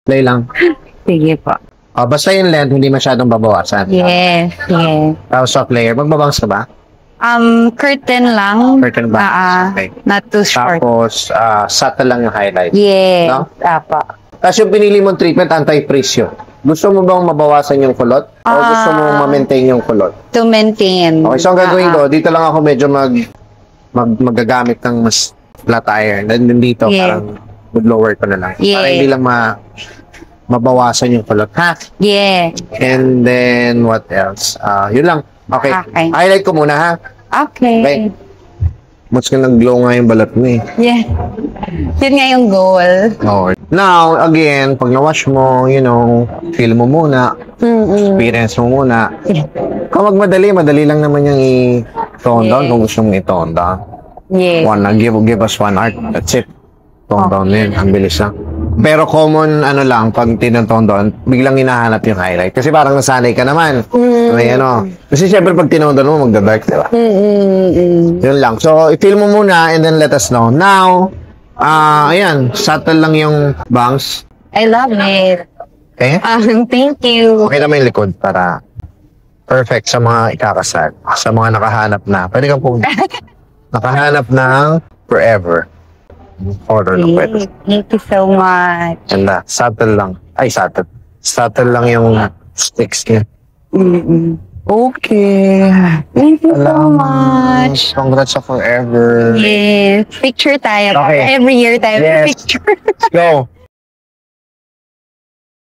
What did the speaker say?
Play lang. Sige po. Basta yung length, hindi masyadong babawasan. Yes, yes. Tapos soft layer, magbabangs ka ba? Curtain lang. Curtain bangs. Okay. Not too short. Tapos, subtle lang yung highlight. Yes, No? apa. Tapos yung pinili mong treatment, anti-freeze yun. Gusto mo bang mabawasan yung kulot? O gusto mo ma-maintain yung kulot? To maintain. Okay, so ang gagawin ko, dito lang ako medyo magagamit ng mas flat iron. Then dito, parang would-lower ko na lang. Para hindi lang mabawasan yung kulot. Ha? Yeah. And then, what else? Yun lang. Okay. Highlight ko muna, ha? Okay. Mas ka nag-glow nga yung balat mo eh. Yeah. Yun nga yung goal. Oh. Now, again, pag na-wash mo, you know, feel mo muna. Experience mo muna. Kung madali lang naman yung i-tone down kung gusto mong i-tone down. Yeah. Give us 1 hour. That's it. Tone down din. Ang bilis lang. Pero common, lang, pag tinatone down, biglang hinahanap yung highlight. Kasi parang nasanay ka naman. May Kasi syempre pag tinone down mo, magda-dark, diba? Yun lang. So, i-feel mo muna and then let us know. Now, ayan, subtle lang yung bangs. I love it. Okay? Thank you. Okay naman yung likod para perfect sa mga ikakasal. Sa mga nakahanap na. Pwede kang pong nakahanap ng forever. Order na pwede. Thank you so much. And subtle lang. Ay, subtle. Subtle lang yung sticks niya. Okay. Thank you so much. Congrats sa forever. Yes. Picture tayo. Okay. Every year tayo. Yes. Picture. Let's go.